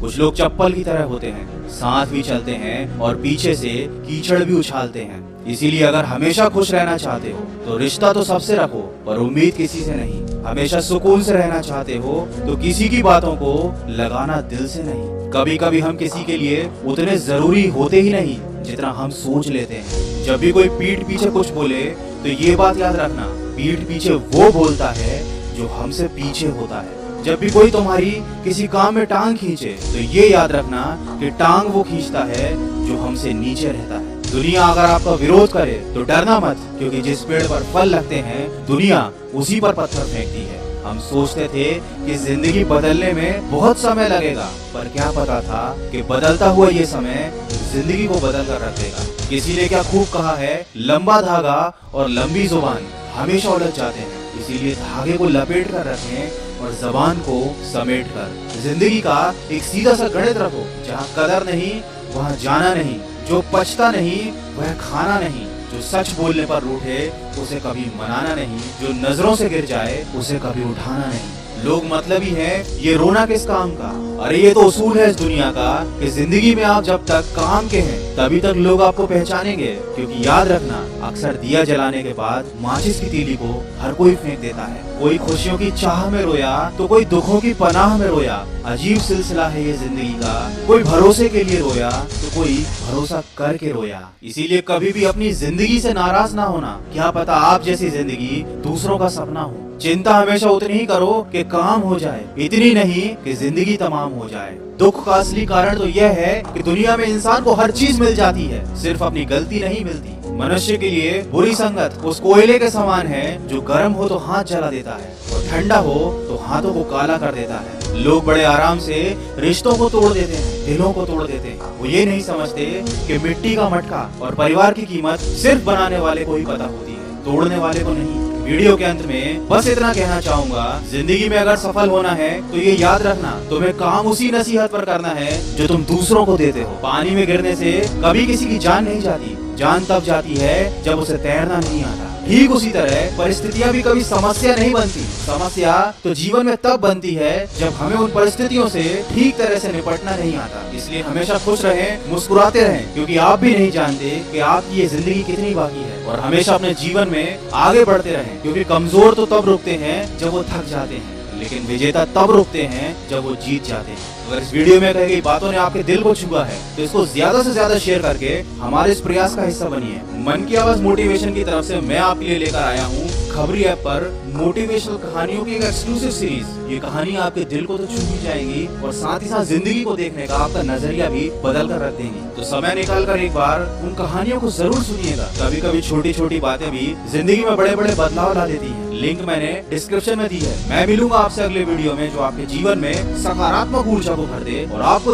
कुछ लोग चप्पल की तरह होते हैं, साथ भी चलते हैं और पीछे से कीचड़ भी उछालते हैं। इसीलिए अगर हमेशा खुश रहना चाहते हो तो रिश्ता तो सबसे रखो, पर उम्मीद किसी से नहीं। हमेशा सुकून से रहना चाहते हो तो किसी की बातों को लगाना दिल से नहीं। कभी कभी हम किसी के लिए उतने जरूरी होते ही नहीं जितना हम सोच लेते हैं। जब भी कोई पीठ पीछे कुछ बोले तो ये बात याद रखना, पीठ पीछे वो बोलता है जो हमसे पीछे होता है। जब भी कोई तुम्हारी किसी काम में टांग खींचे तो ये याद रखना कि टांग वो खींचता है जो हमसे नीचे रहता है। दुनिया अगर आपका विरोध करे तो डरना मत, क्योंकि जिस पेड़ पर फल लगते हैं दुनिया उसी पर पत्थर फेंकती है। हम सोचते थे कि जिंदगी बदलने में बहुत समय लगेगा, पर क्या पता था कि बदलता हुआ ये समय जिंदगी को बदल कर रख देगा। किसी ने क्या खूब कहा है, लंबा धागा और लंबी जुबान हमेशा उलझ जाते हैं, इसीलिए धागे को लपेट कर रखें और जबान को समेट कर। जिंदगी का एक सीधा सा गणित रखो, जहाँ कदर नहीं वहाँ जाना नहीं, जो पछता नहीं वह खाना नहीं, जो सच बोलने पर रूठे उसे कभी मनाना नहीं, जो नजरों से गिर जाए उसे कभी उठाना नहीं। लोग मतलबी हैं, ये रोना किस काम का। अरे ये तो उसूल है इस दुनिया का कि जिंदगी में आप जब तक काम के हैं तभी तक लोग आपको पहचानेंगे। क्योंकि याद रखना, अक्सर दिया जलाने के बाद माचिस की तीली को हर कोई फेंक देता है। कोई खुशियों की चाह में रोया तो कोई दुखों की पनाह में रोया। अजीब सिलसिला है ये जिंदगी का, कोई भरोसे के लिए रोया तो कोई भरोसा करके रोया। इसीलिए कभी भी अपनी जिंदगी से नाराज ना होना, क्या पता आप जैसी जिंदगी दूसरों का सपना हो। चिंता हमेशा उतनी ही करो कि काम हो जाए, इतनी नहीं कि जिंदगी तमाम हो जाए। दुख का असली कारण तो यह है कि दुनिया में इंसान को हर चीज मिल जाती है, सिर्फ अपनी गलती नहीं मिलती। मनुष्य के लिए बुरी संगत उस कोयले के समान है जो गर्म हो तो हाथ जला देता है और ठंडा हो तो हाथों को काला कर देता है। लोग बड़े आराम से रिश्तों को तोड़ देते हैं, दिलों को तोड़ देते हैं। वो ये नहीं समझते कि मिट्टी का मटका और परिवार की कीमत सिर्फ बनाने वाले को ही पता होती है, तोड़ने वाले को नहीं। वीडियो के अंत में बस इतना कहना चाहूंगा, जिंदगी में अगर सफल होना है तो ये याद रखना, तुम्हें काम उसी नसीहत पर करना है जो तुम दूसरों को देते हो। पानी में गिरने से कभी किसी की जान नहीं जाती, जान तब जाती है जब उसे तैरना नहीं आता। ठीक उसी तरह परिस्थितियां भी कभी समस्या नहीं बनती, समस्या तो जीवन में तब बनती है जब हमें उन परिस्थितियों से ठीक तरह से निपटना नहीं आता। इसलिए हमेशा खुश रहें, मुस्कुराते रहें, क्योंकि आप भी नहीं जानते कि आपकी ये जिंदगी कितनी बाकी है। और हमेशा अपने जीवन में आगे बढ़ते रहें, क्योंकि कमजोर तो तब रुकते हैं जब वो थक जाते हैं, लेकिन विजेता तब रुकते हैं जब वो जीत जाते हैं। अगर इस वीडियो में कही गई बातों ने आपके दिल को छुआ है तो इसको ज्यादा से ज्यादा शेयर करके हमारे इस प्रयास का हिस्सा बनिए। मन की आवाज मोटिवेशन की तरफ से मैं आपके लिए लेकर आया हूँ खबरी ऐप पर मोटिवेशनल कहानियों की एक एक्सक्लूसिव सीरीज। ये कहानी आपके दिल को तो छू ही जाएंगी और साथ ही साथ जिंदगी को देखने का आपका नजरिया भी बदल कर रख देंगी। तो समय निकाल कर एक बार उन कहानियों को जरूर सुनिएगा। कभी कभी छोटी छोटी बातें भी जिंदगी में बड़े बड़े बदलाव ला देती है। लिंक मैंने डिस्क्रिप्शन में दी है। मैं मिलूंगा आपसे अगले वीडियो में जो आपके जीवन में सकारात्मक ऊर्जा को भर दे और आपको